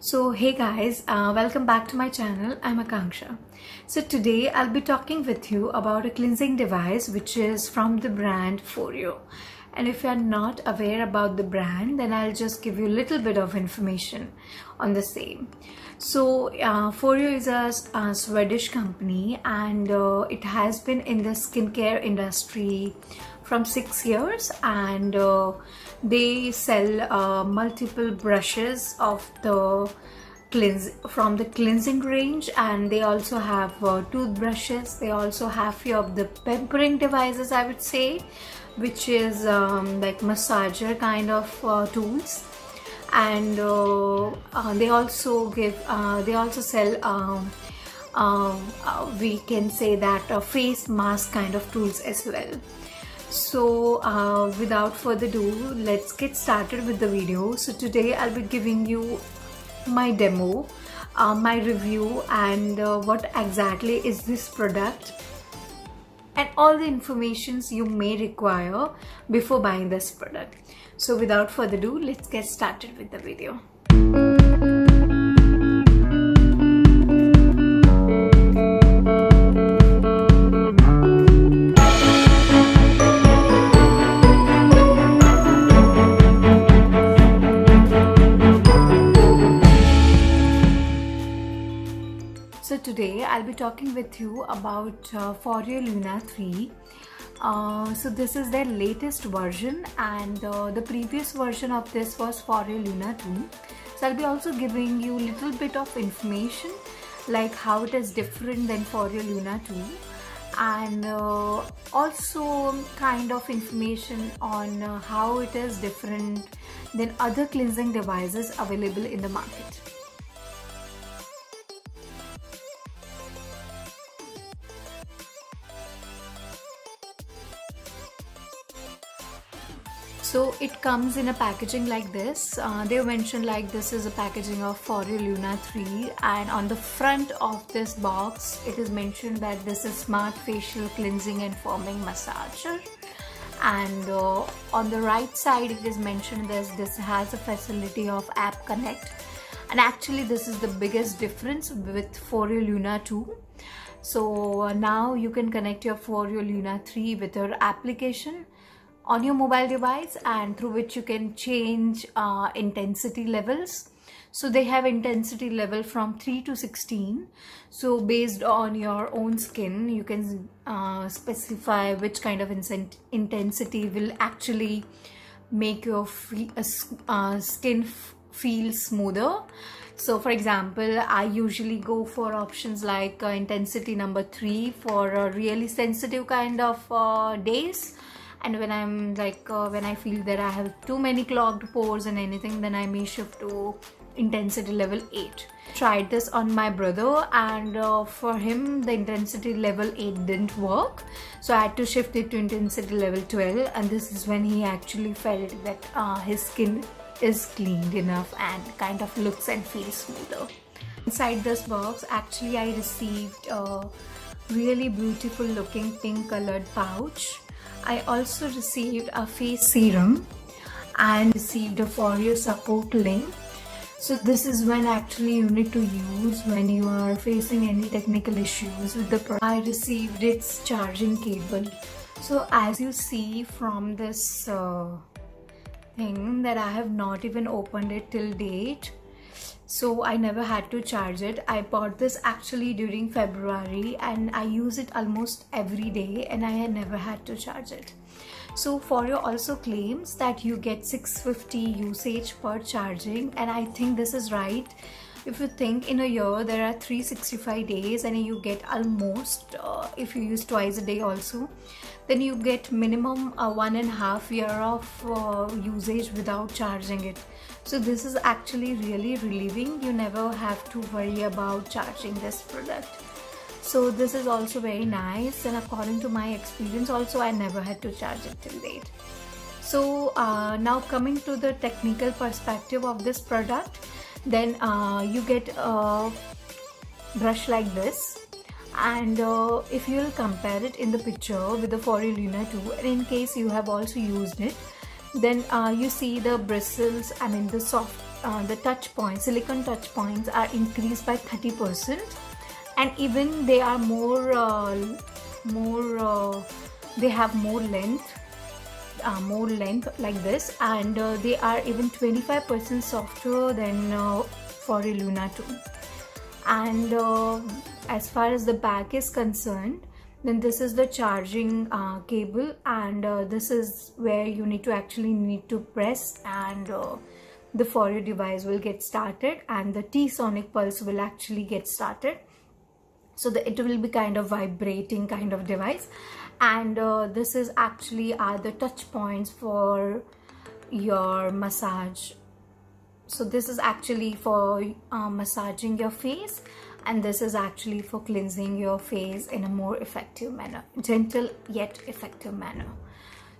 So hey guys, welcome back to my channel. I'm Akanksha. So today I'll be talking with you about a cleansing device which is from the brand Foreo. And if you're not aware about the brand, then I'll just give you a little bit of information on the same. So Foreo is a Swedish company, and it has been in the skincare industry from 6 years, and they sell multiple brushes of the from the cleansing range, and they also have toothbrushes. They also have few of the pampering devices, I would say, which is like massager kind of tools. And they also sell we can say that face mask kind of tools as well. So without further ado, let's get started with the video. So today I'll be giving you my demo, my review, and what exactly is this product, and all the informations you may require before buying this product. So without further ado, let's get started with the video. So today I'll be talking with you about Foreo Luna 3. So this is their latest version, and the previous version of this was Foreo Luna 2. So I'll be also giving you a little bit of information like how it is different than Foreo Luna 2, and also kind of information on how it is different than other cleansing devices available in the market. So it comes in a packaging like this. They mentioned like this is a packaging of Foreo Luna 3, and on the front of this box it is mentioned that this is Smart Facial Cleansing and Foaming Massager, and on the right side it is mentioned this has a facility of App Connect, and actually this is the biggest difference with Foreo Luna 2. So now you can connect your Foreo Luna 3 with your application on your mobile device, and through which you can change intensity levels. So they have intensity level from 3 to 16. So based on your own skin, you can specify which kind of intensity will actually make your skin feel smoother. So for example, I usually go for options like intensity number 3 for a really sensitive kind of days. And when I'm like when I feel that I have too many clogged pores and anything, then I may shift to intensity level 8. Tried this on my brother, and for him the intensity level 8 didn't work, so I had to shift it to intensity level 12, and this is when he actually felt that his skin is cleaned enough and kind of looks and feels smoother. Inside this box, actually I received a really beautiful looking pink colored pouch. I also received a face serum and received a Foreo support link. So this is when actually you need to use when you are facing any technical issues with the product. I received its charging cable. So as you see from this thing that I have not even opened it till date, so I never had to charge it. I bought this actually during February, and I use it almost every day, and I had never had to charge it. So Foreo also claims that you get 650 usage per charging, and I think this is right. If you think in a year there are 365 days, and you get almost if you use twice a day also, then you get minimum 1.5 years of usage without charging it. So this is actually really relieving. You never have to worry about charging this product. So this is also very nice, and according to my experience also, I never had to charge it till date. So now coming to the technical perspective of this product, then you get a brush like this, and if you will compare it in the picture with the Foreo Luna 2, and in case you have also used it, then you see the bristles, I mean the soft the touch points, silicone touch points are increased by 30%, and even they are they have more length like this, and they are even 25% softer than Foreo Luna 2. And as far as the back is concerned, then this is the charging cable, and this is where you need to press, and the Foreo device will get started, and the T-Sonic pulse will actually get started. So it will be kind of vibrating kind of device, and this is actually are the touch points for your massage. So this is actually for massaging your face, and this is actually for cleansing your face in a more effective manner, gentle yet effective manner.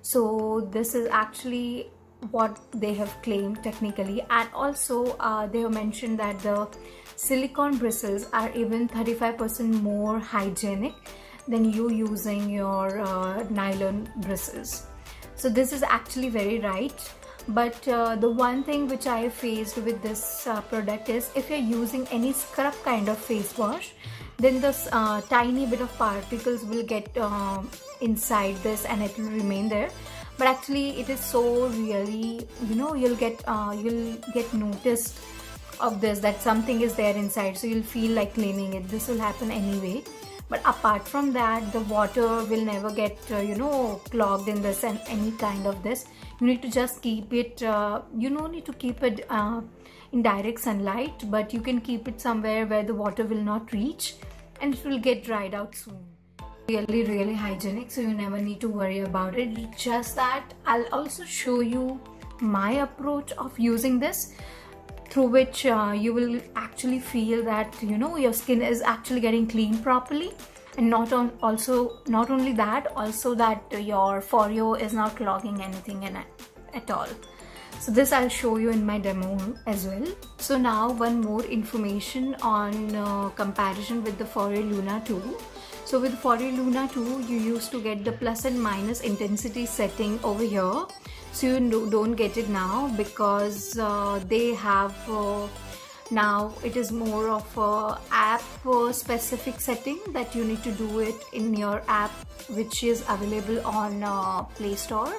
So this is actually what they have claimed technically, and also they have mentioned that the silicone bristles are even 35% more hygienic than you using your nylon bristles. So this is actually very right. But the one thing which I faced with this product is, if you're using any scrub kind of face wash, then this tiny bit of particles will get inside this and it will remain there. But actually it is so really, you'll get noticed of this, that something is there inside, so you'll feel like cleaning it. This will happen anyway. But apart from that, the water will never get clogged in this and any kind of this. You need to just keep it, you don't need to keep it in direct sunlight, but you can keep it somewhere where the water will not reach, and it will get dried out soon. Really hygienic, so you never need to worry about it. Just that I'll also show you my approach of using this, through which you will actually feel that your skin is actually getting clean properly, and not only that, also that your Foreo is not clogging anything in it at all. So this I'll show you in my demo as well. So now one more information on comparison with the Foreo Luna 2. So with Foreo Luna 2, you used to get the plus and minus intensity setting over here. So you don't get it now, because they have now it is more of a app specific setting that you need to do it in your app, which is available on Play Store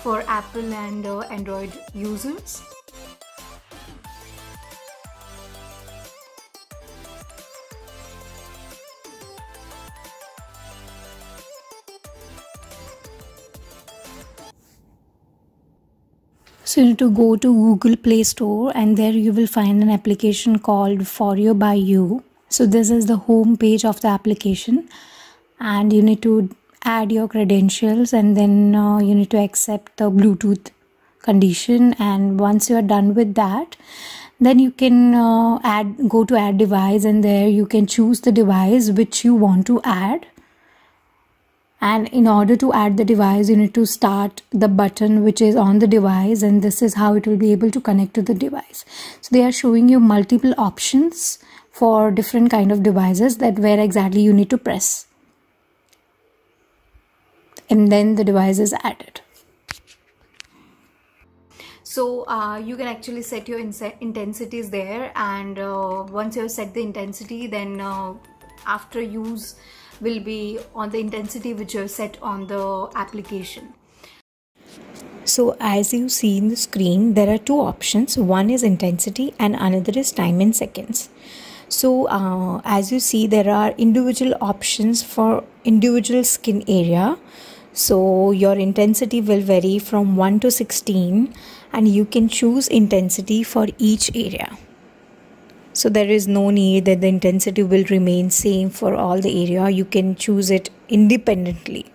for Apple and Android users. So you need to go to Google Play Store, and there you will find an application called Foreo by You. So this is the home page of the application, and you need to add your credentials, and then you need to accept the Bluetooth condition. And once you are done with that, then you can go to add device, and there you can choose the device which you want to add. And in order to add the device, you need to start the button which is on the device, and this is how it will be able to connect to the device. So they are showing you multiple options for different kind of devices, that where exactly you need to press, and then the device is added. So you can actually set your intensities there, and once you have set the intensity, then after use will be on the intensity which you have set on the application. So as you see in the screen, there are two options. One is intensity and another is time in seconds. So as you see, there are individual options for individual skin area. So your intensity will vary from 1 to 16, and you can choose intensity for each area. So there is no need that the intensity will remain same for all the area. You can choose it independently.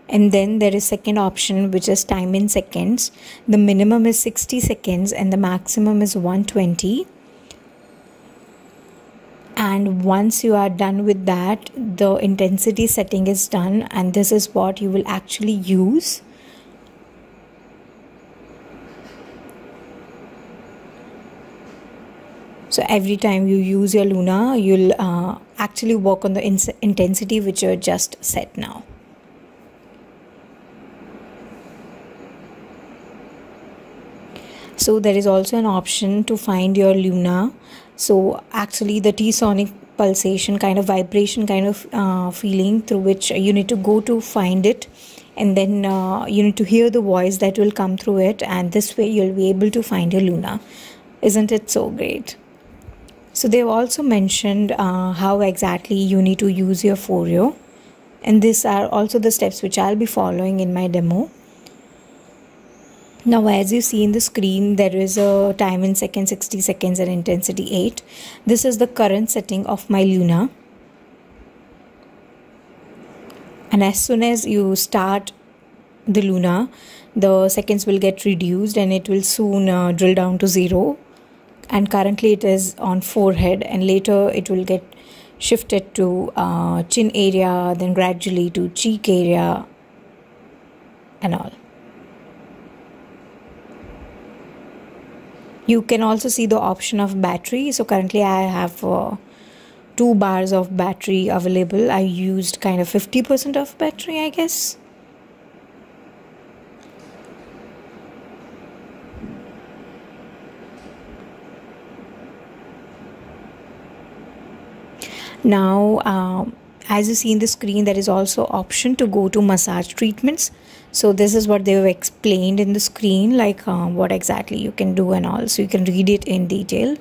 And then there is second option, which is time in seconds. The minimum is 60 seconds and the maximum is 120. And once you are done with that, the intensity setting is done, and this is what you will actually use. So every time you use your Luna, you'll actually work on the intensity which you just set now. So there is also an option to find your Luna. So actually the T-sonic pulsation kind of vibration kind of feeling through which you need to go to find it, and then you need to hear the voice that will come through it, and this way you'll be able to find your Luna. Isn't it so great? So they've also mentioned how exactly you need to use your FOREO, and these are also the steps which I'll be following in my demo. Now as you see in the screen, there is a time in seconds, 60 seconds and intensity 8. This is the current setting of my Luna. And as soon as you start the Luna, the seconds will get reduced and it will soon drill down to 0. And currently it is on forehead, and later it will get shifted to chin area, then gradually to cheek area and all. You can also see the option of battery. So currently I have 2 bars of battery available. I used kind of 50% of battery, I guess. Now as you see in the screen, there is also option to go to massage treatments. So this is what they have explained in the screen, like what exactly you can do and all. So you can read it in detail.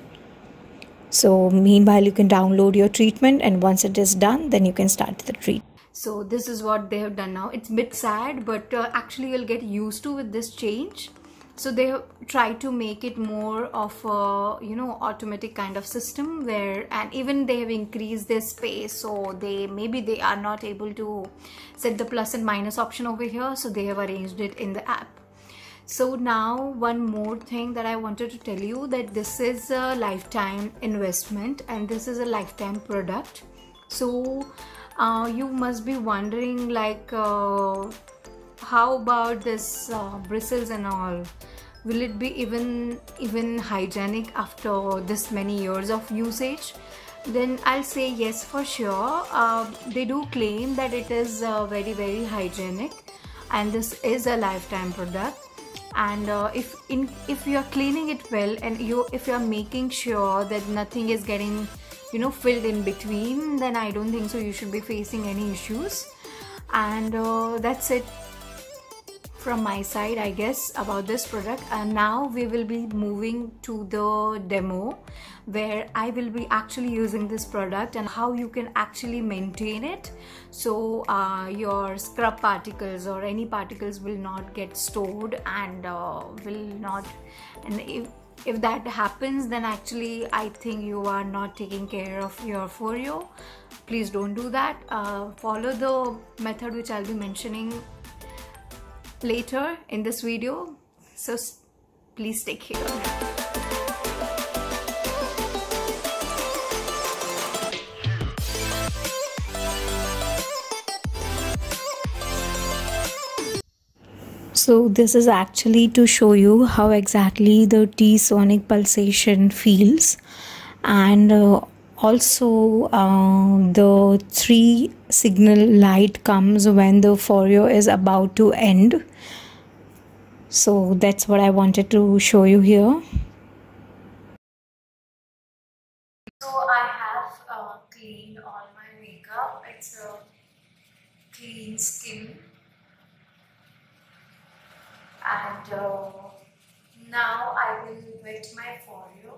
So meanwhile you can download your treatment, and once it is done, then you can start the treatment. So this is what they have done now. It's a bit sad, but actually you'll get used to with this change. So they have tried to make it more of a, you know, automatic kind of system where, and even they have increased their space. So maybe they are not able to set the plus and minus option over here. So they have arranged it in the app. So now one more thing that I wanted to tell you, that this is a lifetime investment and this is a lifetime product. So you must be wondering, like, how about this bristles and all? Will it be even hygienic after this many years of usage? Then I'll say yes for sure. They do claim that it is very hygienic, and this is a lifetime product. And if you are cleaning it well, and if you are making sure that nothing is getting, you know, filled in between, then I don't think so you should be facing any issues. And that's it from my side, I guess, about this product. And now we will be moving to the demo where I will be actually using this product and how you can actually maintain it, so your scrub particles or any particles will not get stored and if that happens, then actually I think you are not taking care of your FOREO. Please don't do that. Follow the method which I'll be mentioning later in this video, so please take care. So this is actually to show you how exactly the T-sonic pulsation feels, and also the 3 signal light comes when the FOREO is about to end. So that's what I wanted to show you here. So I have cleaned all my makeup. It's a clean skin, and now I will wet my FOREO.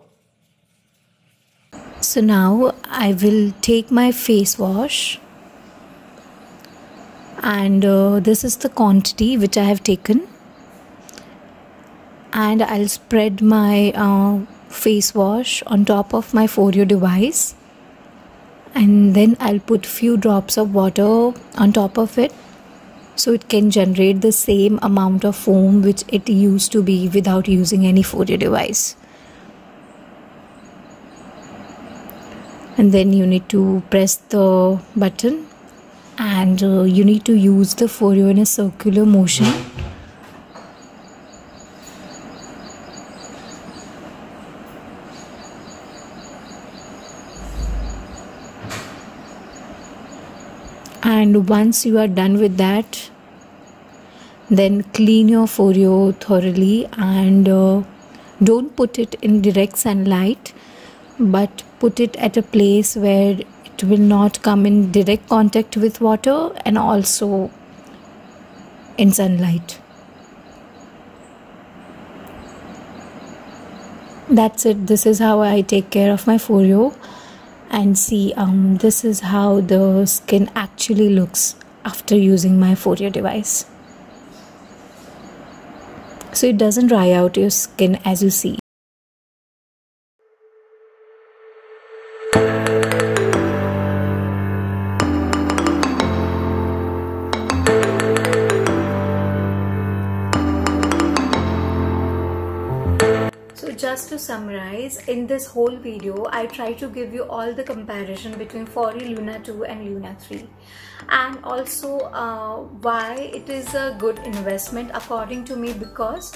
So now I will take my face wash, and this is the quantity which I have taken, and I'll spread my face wash on top of my FOREO device, and then I'll put few drops of water on top of it, so it can generate the same amount of foam which it used to be without using any FOREO device. And then you need to press the button, and you need to use the FOREO in a circular motion. And once you are done with that, then clean your FOREO thoroughly and Don't put it in direct sunlight, but put it at a place where it will not come in direct contact with water and also in sunlight. That's it. This is how I take care of my Foreo. And see, this is how the skin actually looks after using my Foreo device. So it doesn't dry out your skin, as you see. So just to summarize, in this whole video, I try to give you all the comparison between Foreo Luna 2 and Luna 3, and also why it is a good investment according to me, because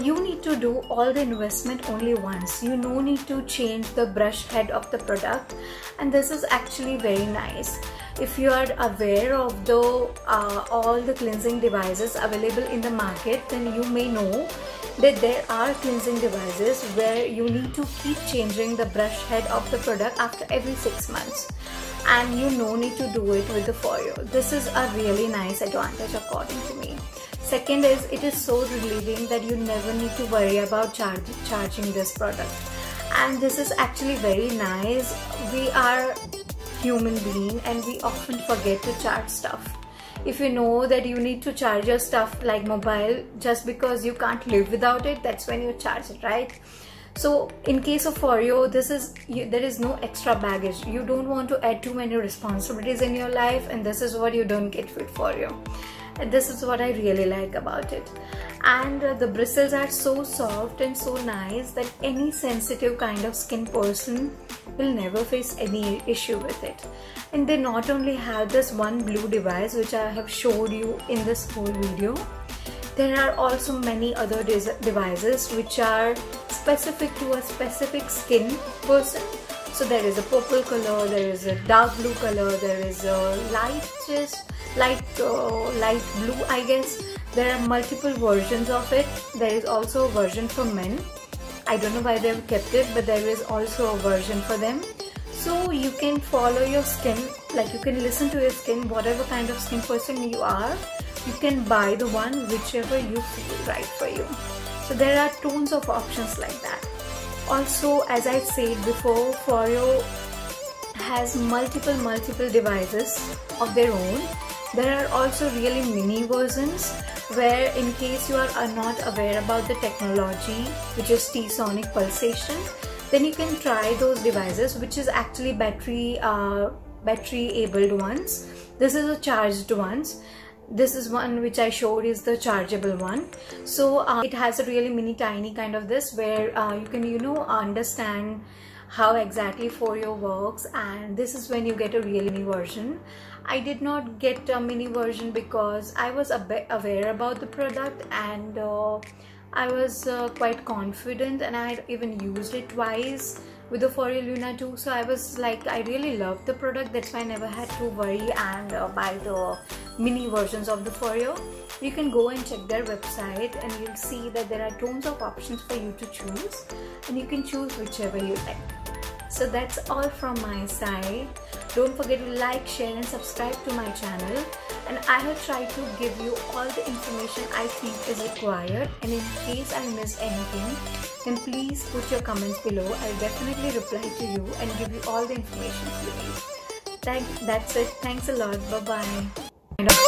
you need to do all the investment only once. You no need to change the brush head of the product, and this is actually very nice. If you are aware of the all the cleansing devices available in the market, then you may know that there are cleansing devices where you need to keep changing the brush head of the product after every 6 months, and you no need to do it with the Foreo. This is a really nice advantage according to me. Second is, it is so relieving that you never need to worry about charging this product, and this is actually very nice. We are human being and we often forget to charge stuff. If you know that you need to charge your stuff like mobile just because you can't live without it, that's when you charge it, right? So in case of Foreo, there is no extra baggage. You don't want to add too many responsibilities in your life, and this is what you don't get with Foreo. And this is what I really like about it. And the bristles are so soft and so nice that any sensitive kind of skin person will never face any issue with it. And they not only have this one blue device which I have showed you in this whole video, there are also many other devices which are specific to a specific skin person. So there is a purple color, there is a dark blue color, there is a light blue, I guess. There are multiple versions of it. There is also a version for men. I don't know why they have kept it, but there is also a version for them. So you can follow your skin, like you can listen to your skin, whatever kind of skin person you are, you can buy the one whichever you feel right for you. So there are tons of options like that. Also, as I said before, Foreo has multiple devices of their own. There are also really mini versions where, in case you are not aware about the technology, which is T-sonic pulsation, then you can try those devices, which is actually battery abled ones. This is a charged ones. This is one which I showed is the chargeable one. So it has a really mini tiny kind of this where you can understand how exactly Foreo works, and this is when you get a really mini version. I did not get a mini version because I was aware about the product, and I was quite confident, and I had even used it twice with the Foreo Luna 2. So I was like, I really loved the product. That's why I never had to worry and buy the mini versions of the Foreo. You can go and check their website and you'll see that there are tons of options for you to choose, and you can choose whichever you like. So that's all from my side. Don't forget to like, share and subscribe to my channel, and I will try to give you all the information I think is required, and in case I missed anything, then please put your comments below. I'll definitely reply to you and give you all the information you need. That's it. Thanks a lot. Bye bye.